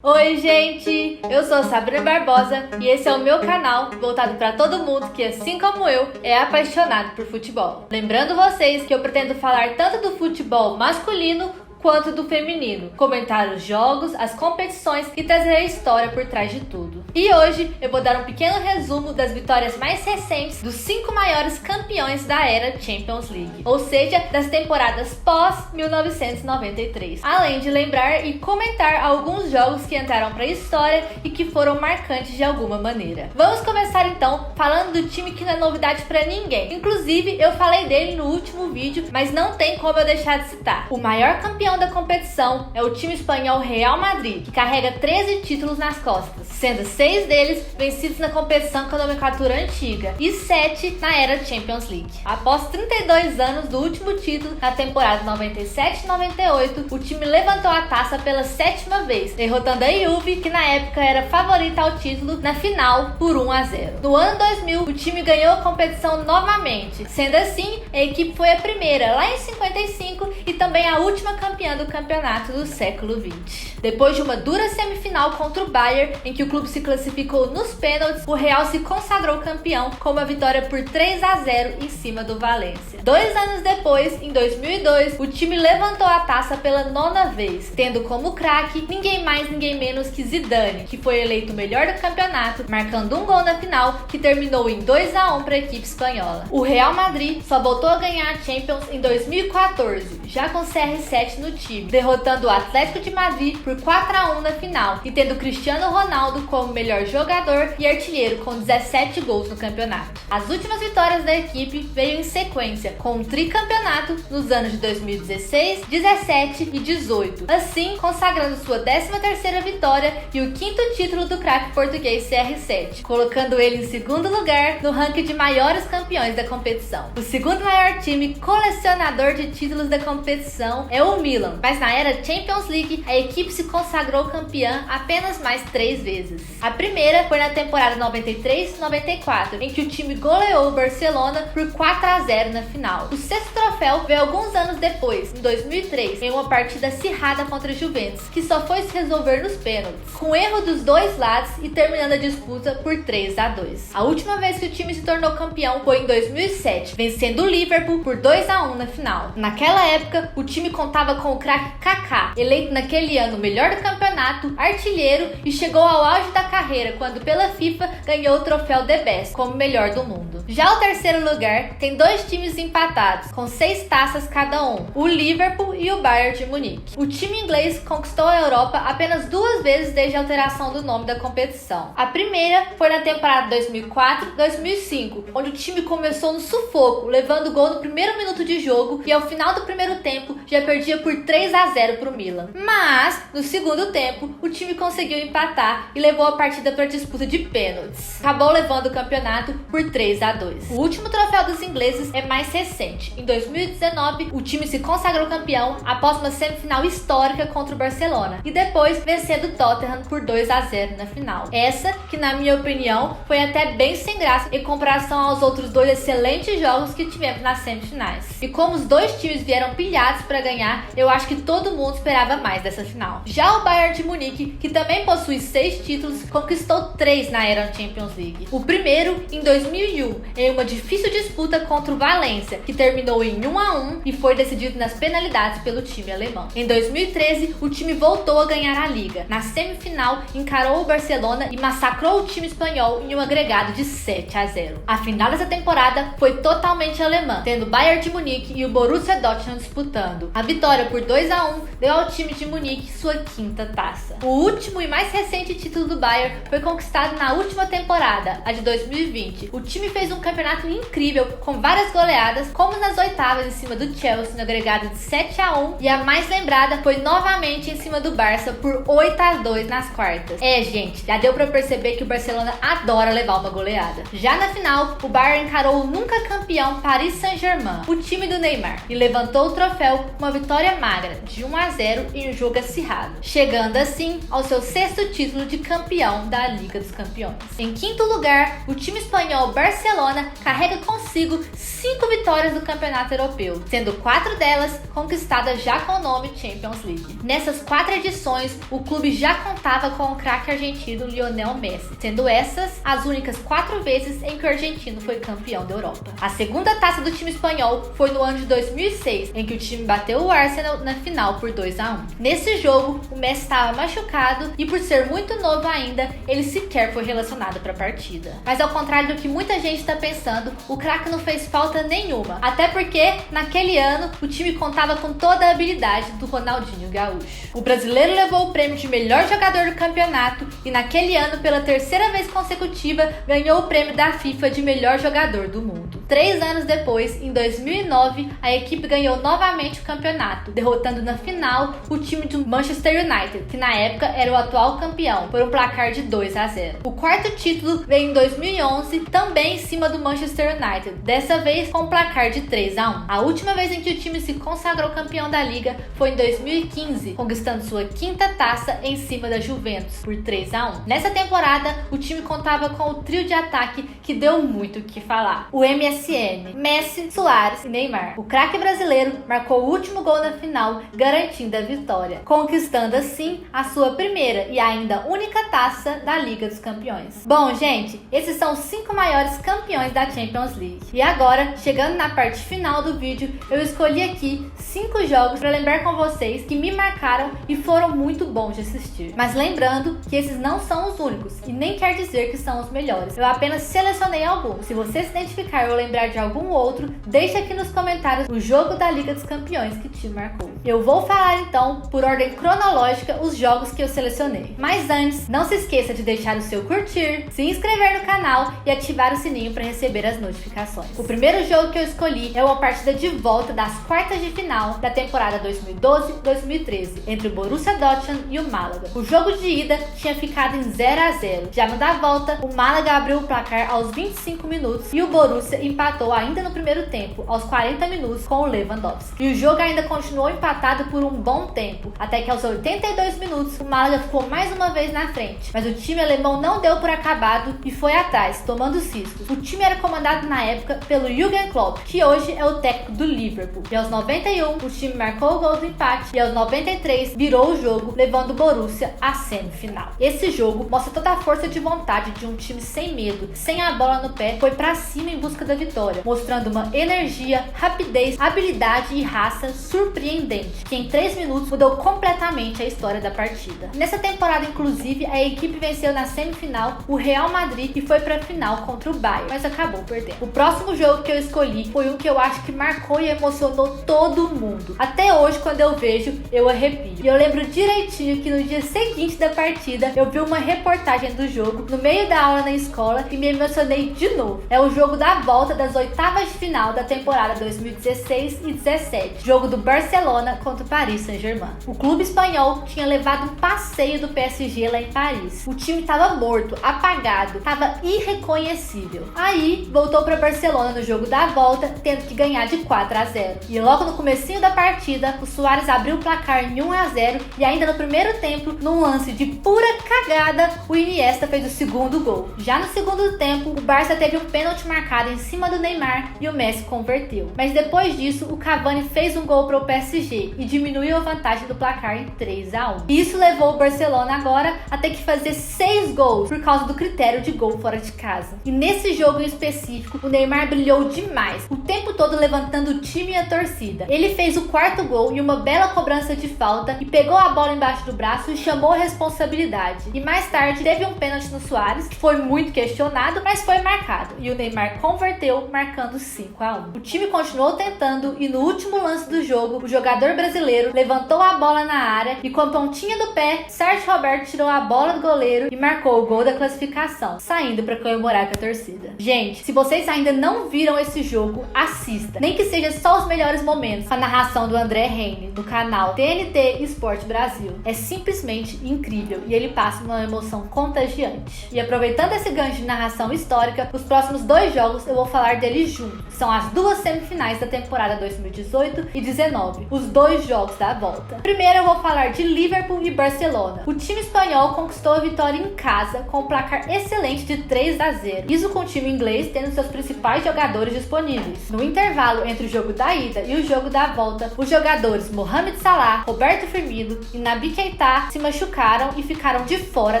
Oi gente, eu sou Sabrina Barbosa e esse é o meu canal voltado para todo mundo que, assim como eu, é apaixonado por futebol. Lembrando vocês que eu pretendo falar tanto do futebol masculino quanto do feminino, comentar os jogos, as competições e trazer a história por trás de tudo. E hoje eu vou dar um pequeno resumo das vitórias mais recentes dos 5 maiores campeões da era Champions League, ou seja, das temporadas pós 1993. Além de lembrar e comentar alguns jogos que entraram para a história e que foram marcantes de alguma maneira. Vamos começar então falando do time que não é novidade para ninguém. Inclusive eu falei dele no último vídeo, mas não tem como eu deixar de citar. O maior campeão da competição é o time espanhol Real Madrid, que carrega 13 títulos nas costas, sendo 6 deles vencidos na competição com a nomenclatura antiga e 7 na era Champions League. Após 32 anos do último título, na temporada 97-98, o time levantou a taça pela 7ª vez, derrotando a Juve, que na época era favorita ao título, na final por 1-0. No ano 2000, o time ganhou a competição novamente, sendo assim, a equipe foi a primeira lá em 55 e também a última campeã do campeonato do século XX. Depois de uma dura semifinal contra o Bayern, em que o clube se classificou nos pênaltis, o Real se consagrou campeão com uma vitória por 3-0 em cima do Valência. 2 anos depois, em 2002, o time levantou a taça pela 9ª vez, tendo como craque ninguém mais, ninguém menos que Zidane, que foi eleito o melhor do campeonato, marcando um gol na final, que terminou em 2-1 para a equipe espanhola. O Real Madrid só voltou a ganhar a Champions em 2014, já com CR7 no time, derrotando o Atlético de Madrid por 4-1 na final e tendo Cristiano Ronaldo como melhor jogador e artilheiro com 17 gols no campeonato. As últimas vitórias da equipe veio em sequência, com um tricampeonato nos anos de 2016, 17 e 18, assim consagrando sua 13ª vitória e o 5º título do craque português CR7, colocando ele em 2º lugar no ranking de maiores campeões da competição. O segundo maior time colecionador de títulos da competição é o Milan, mas na era Champions League a equipe se consagrou campeã apenas mais 3 vezes. A primeira foi na temporada 93-94, em que o time goleou o Barcelona por 4-0 na final. O 6º troféu veio alguns anos depois, em 2003, em uma partida acirrada contra a Juventus, que só foi se resolver nos pênaltis, com erro dos dois lados e terminando a disputa por 3-2. A última vez que o time se tornou campeão foi em 2007, vencendo o Liverpool por 2-1 na final. Naquela época, o time contava com o craque Kaká, eleito naquele ano o melhor do campeonato, artilheiro e chegou ao auge da carreira quando pela FIFA ganhou o troféu The Best como melhor do mundo. Já o 3º lugar tem 2 times empatados, com 6 taças cada um, o Liverpool e o Bayern de Munique. O time inglês conquistou a Europa apenas 2 vezes desde a alteração do nome da competição. A primeira foi na temporada 2004-2005, onde o time começou no sufoco, levando gol no primeiro minuto de jogo e ao final do primeiro tempo já perdia por 3-0 para o Milan. Mas, no segundo tempo, o time conseguiu empatar e levou a partida para a disputa de pênaltis. Acabou levando o campeonato por 3-2. O último troféu dos ingleses é mais recente. Em 2019, o time se consagrou campeão após uma semifinal histórica contra o Barcelona e depois vencendo o Tottenham por 2-0 na final. Essa, que na minha opinião, foi até bem sem graça em comparação aos outros 2 excelentes jogos que tivemos nas semifinais. E como os 2 times vieram pilhados para ganhar, eu acho que todo mundo esperava mais dessa final. Já o Bayern de Munique, que também possui 6 títulos, conquistou 3 na era Champions League. O primeiro em 2001, em uma difícil disputa contra o Valência, que terminou em 1-1 e foi decidido nas penalidades pelo time alemão. Em 2013, o time voltou a ganhar a Liga. Na semifinal, encarou o Barcelona e massacrou o time espanhol em um agregado de 7-0. A final dessa temporada foi totalmente alemã, tendo o Bayern de Munique e o Borussia Dortmund disputando. A vitória por 2-1 deu ao time de Munique sua 5ª taça. O último e mais recente título do Bayern foi conquistado na última temporada, a de 2020. O time fez um campeonato incrível, com várias goleadas, como nas oitavas em cima do Chelsea no agregado de 7-1, e a mais lembrada foi novamente em cima do Barça por 8-2 nas quartas. Gente, já deu pra perceber que o Barcelona adora levar uma goleada. Já na final, o Bayern encarou o nunca campeão Paris Saint-Germain, o time do Neymar, e levantou o troféu com uma vitória magra de 1-0 em um jogo acirrado, chegando assim ao seu 6º título de campeão da Liga dos Campeões. Em 5º lugar, o time espanhol Barcelona Barcelona carrega consigo 5 vitórias do campeonato europeu, sendo 4 delas conquistadas já com o nome Champions League. Nessas 4 edições, o clube já contava com o craque argentino Lionel Messi, sendo essas as únicas 4 vezes em que o argentino foi campeão da Europa. A segunda taça do time espanhol foi no ano de 2006, em que o time bateu o Arsenal na final por 2-1. Nesse jogo, o Messi estava machucado e, por ser muito novo ainda, ele sequer foi relacionado para a partida. Mas ao contrário do que muita gente está pensando, o craque não fez falta nenhuma, até porque naquele ano o time contava com toda a habilidade do Ronaldinho Gaúcho. O brasileiro levou o prêmio de melhor jogador do campeonato e naquele ano, pela terceira vez consecutiva, ganhou o prêmio da FIFA de melhor jogador do mundo. 3 anos depois, em 2009, a equipe ganhou novamente o campeonato, derrotando na final o time do Manchester United, que na época era o atual campeão, por um placar de 2-0. O quarto título veio em 2011, também em cima do Manchester United, dessa vez com um placar de 3-1. A última vez em que o time se consagrou campeão da Liga foi em 2015, conquistando sua 5ª taça em cima da Juventus, por 3-1. Nessa temporada, o time contava com o trio de ataque que deu muito o que falar. O MSN, Messi, Suárez e Neymar. O craque brasileiro marcou o último gol na final, garantindo a vitória, conquistando assim a sua primeira e ainda única taça da Liga dos Campeões. Bom, gente, esses são os 5 maiores campeões da Champions League. E agora, chegando na parte final do vídeo, eu escolhi aqui 5 jogos para lembrar com vocês que me marcaram e foram muito bons de assistir. Mas lembrando que esses não são os únicos e nem quer dizer que são os melhores. Eu apenas selecionei alguns. Se você se identificar ou lembrar de algum outro, deixe aqui nos comentários o jogo da Liga dos Campeões que te marcou. Eu vou falar então, por ordem cronológica, os jogos que eu selecionei. Mas antes, não se esqueça de deixar o seu curtir, se inscrever no canal e ativar o sininho para receber as notificações. O primeiro jogo que eu escolhi é uma partida de volta das quartas de final da temporada 2012-2013 entre o Borussia Dortmund e o Málaga. O jogo de ida tinha ficado em 0-0. Já no da volta, o Málaga abriu o placar aos 25 minutos e o Borussia empatou ainda no primeiro tempo, aos 40 minutos, com o Lewandowski. E o jogo ainda continuou empatado por um bom tempo, até que aos 82 minutos o Málaga ficou mais uma vez na frente, mas o time alemão não deu por acabado e foi atrás, tomando os riscos. O time era comandado na época pelo Jürgen Klopp, que hoje é o técnico do Liverpool. E aos 91, o time marcou o gol do empate e aos 93 virou o jogo, levando o Borussia à semifinal. Esse jogo mostra toda a força de vontade de um time sem medo, sem a bola no pé, foi pra cima em busca da vitória, mostrando uma energia, rapidez, habilidade e raça surpreendente, que em 3 minutos mudou completamente a história da partida. Nessa temporada, inclusive, a equipe venceu na semifinal o Real Madrid e foi pra final contra o Bayern, mas acabou perdendo. O próximo jogo que eu escolhi foi um que eu acho que marcou e emocionou todo mundo. Até hoje, quando eu vejo, eu arrepio. E eu lembro direitinho que no dia seguinte da partida, eu vi uma reportagem do jogo no meio da aula na escola e me emocionei de novo. É o jogo da volta das oitavas de final da temporada 2016 e 17, jogo do Barcelona contra o Paris Saint-Germain. O clube espanhol tinha levado um passeio do PSG lá em Paris. O time estava morto, apagado, estava irreconhecível. Aí, voltou para Barcelona no jogo da volta, tendo que ganhar de 4-0. E logo no comecinho da partida, o Suárez abriu o placar em 1-0 e ainda no primeiro tempo, num lance de pura cagada, o Iniesta fez o segundo gol. Já no segundo tempo, o Barça teve um pênalti marcado em cima do Neymar e o Messi converteu. Mas depois disso, o Cavani fez um gol para o PSG e diminuiu a vantagem do placar em 3-1. Isso levou o Barcelona agora a ter que fazer 6 gols por causa do critério de gol fora de casa. E nesse jogo em específico, o Neymar brilhou demais, o tempo todo levantando o time e a torcida. Ele fez o 4º gol em uma bela cobrança de falta e pegou a bola embaixo do braço e chamou a responsabilidade. E mais tarde teve um pênalti no Suárez, que foi muito questionado, mas foi marcado. E o Neymar converteu, marcando 5-1. O time continuou tentando e no último lance do jogo, o jogador brasileiro levantou a bola na área e com a pontinha do pé, Sérgio Roberto tirou a bola do goleiro e marcou o gol da classificação, saindo para comemorar com a torcida. Gente, se vocês ainda não viram esse jogo, assista. Nem que seja só os melhores momentos, com a narração do André Reine, do canal TNT Esporte Brasil. É simplesmente incrível e ele passa uma emoção contagiante. E aproveitando esse gancho de narração histórica, os próximos 2 jogos eu vou falar falar deles juntos. São as duas semifinais da temporada 2018 e 19, os dois jogos da volta. Primeiro eu vou falar de Liverpool e Barcelona. O time espanhol conquistou a vitória em casa com um placar excelente de 3-0. Isso com o time inglês tendo seus principais jogadores disponíveis. No intervalo entre o jogo da ida e o jogo da volta, os jogadores Mohamed Salah, Roberto Firmino e Naby Keita se machucaram e ficaram de fora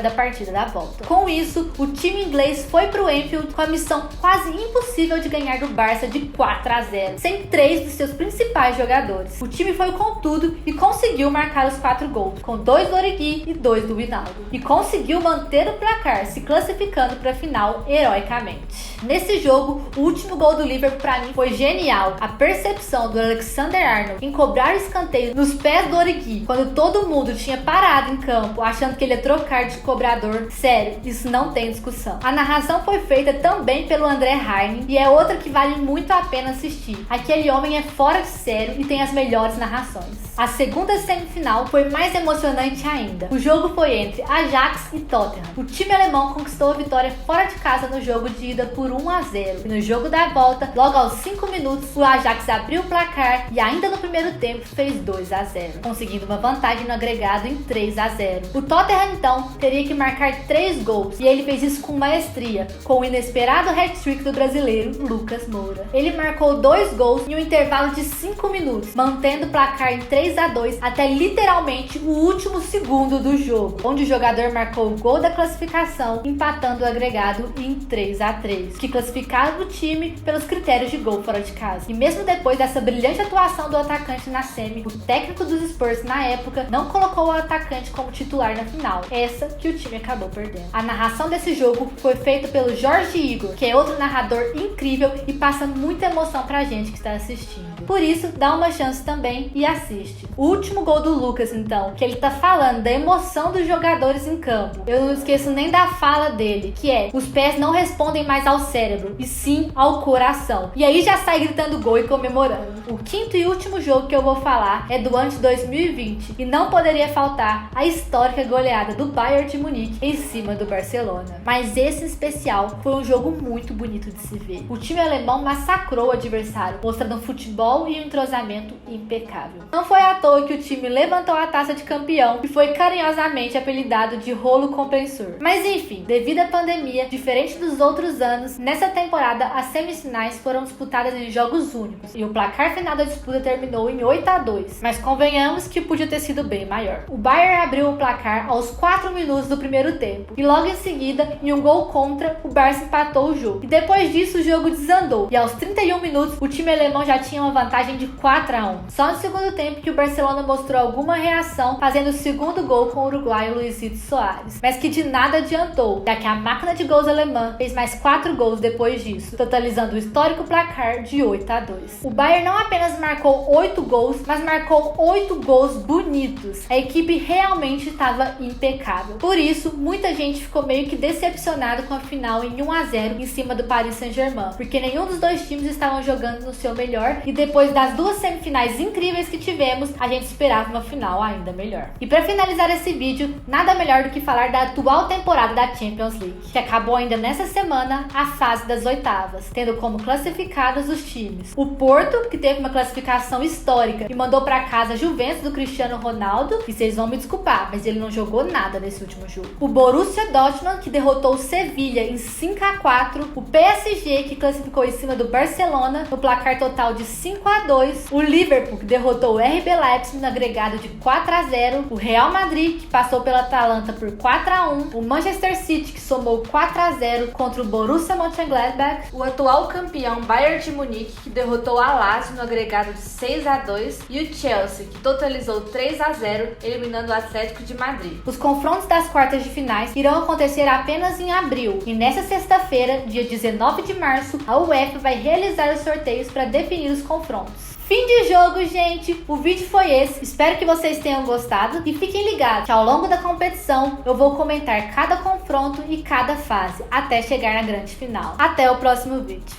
da partida da volta. Com isso, o time inglês foi pro Anfield com a missão quase impossível de ganhar do Barça de 4-0, sem 3 dos seus principais jogadores. O time foi com tudo e conseguiu marcar os 4 gols, com 2 do Origi e 2 do Wijnaldum, e conseguiu manter o placar, se classificando para a final heroicamente. Nesse jogo, o último gol do Liverpool para mim foi genial. A percepção do Alexander-Arnold em cobrar o escanteio nos pés do Origi, quando todo mundo tinha parado em campo, achando que ele ia trocar de cobrador. Sério, isso não tem discussão. A narração foi feita também pelo André Heine e é outra que vale muito a pena assistir. Aquele homem é fora de sério e tem as melhores narrações. A segunda semifinal foi mais emocionante ainda. O jogo foi entre Ajax e Tottenham. O time alemão conquistou a vitória fora de casa no jogo de ida por 1-0. E no jogo da volta, logo aos 5 minutos, o Ajax abriu o placar e ainda no primeiro tempo fez 2-0, conseguindo uma vantagem no agregado em 3-0. O Tottenham então teria que marcar 3 gols e ele fez isso com maestria, com o inesperado hat-trick do brasileiro Lucas Moura. Ele marcou 2 gols em um intervalo de 5 minutos, mantendo o placar em 3-2 até literalmente o último segundo do jogo, onde o jogador marcou o gol da classificação, empatando o agregado em 3-3, que classificava o time pelos critérios de gol fora de casa. E mesmo depois dessa brilhante atuação do atacante na semi, o técnico dos Spurs na época não colocou o atacante como titular na final, essa que o time acabou perdendo. A narração desse jogo foi feita pelo Jorge Igor, que é outro narrador incrível e passa muita emoção pra gente que está assistindo. Por isso, dá uma chance também e assiste. O último gol do Lucas, então, que ele tá falando da emoção dos jogadores em campo. Eu não esqueço nem da fala dele, que é: os pés não respondem mais ao cérebro, e sim ao coração. E aí já sai gritando gol e comemorando. O quinto e último jogo que eu vou falar é do ano de 2020, e não poderia faltar a histórica goleada do Bayern de Munique em cima do Barcelona. Mas esse em especial foi um jogo muito bonito de se ver. O time alemão massacrou o adversário, mostrando um futebol e um entrosamento impecável. Não foi à toa que o time levantou a taça de campeão e foi carinhosamente apelidado de rolo compressor. Mas enfim, devido à pandemia, diferente dos outros anos, nessa temporada as semifinais foram disputadas em jogos únicos e o placar final da disputa terminou em 8-2, mas convenhamos que podia ter sido bem maior. O Bayern abriu o placar aos 4 minutos do primeiro tempo e logo em seguida, em um gol contra, o Barça empatou o jogo. E depois disso o jogo desandou e aos 31 minutos o time alemão já tinha uma vantagem de 4-1. Só no segundo tempo que o Barcelona mostrou alguma reação, fazendo o segundo gol com o uruguaio Luisito Soares, mas que de nada adiantou, já que a máquina de gols alemã fez mais 4 gols depois disso, totalizando o histórico placar de 8-2. O Bayern não apenas marcou 8 gols, mas marcou 8 gols bonitos. A equipe realmente estava impecável. Por isso, muita gente ficou meio que decepcionado com a final em 1-0 em cima do Paris Saint-Germain, porque nenhum dos dois times estavam jogando no seu melhor e depois das duas semifinais incríveis que tivemos, a gente esperava uma final ainda melhor. E para finalizar esse vídeo, nada melhor do que falar da atual temporada da Champions League, que acabou ainda nessa semana a fase das oitavas, tendo como classificados os times: o Porto, que teve uma classificação histórica e mandou para casa a Juventus do Cristiano Ronaldo, e vocês vão me desculpar, mas ele não jogou nada nesse último jogo. O Borussia Dortmund, que derrotou o Sevilha em 5-4, o PSG, que classificou em cima do Barcelona no placar total de 5-2, o Liverpool, que derrotou o RB Leipzig no agregado de 4-0, o Real Madrid, que passou pela Atalanta por 4-1, o Manchester City, que somou 4-0 contra o Borussia Mönchengladbach, o atual campeão Bayern de Munique, que derrotou a Lazio no agregado de 6-2, e o Chelsea, que totalizou 3-0, eliminando o Atlético de Madrid. Os confrontos das quartas de finais irão acontecer apenas em abril, e nessa sexta-feira, dia 19 de março, a UEFA vai realizar os sorteios para definir os confrontos. Fim de jogo, gente! O vídeo foi esse. Espero que vocês tenham gostado e fiquem ligados que ao longo da competição eu vou comentar cada confronto e cada fase até chegar na grande final. Até o próximo vídeo.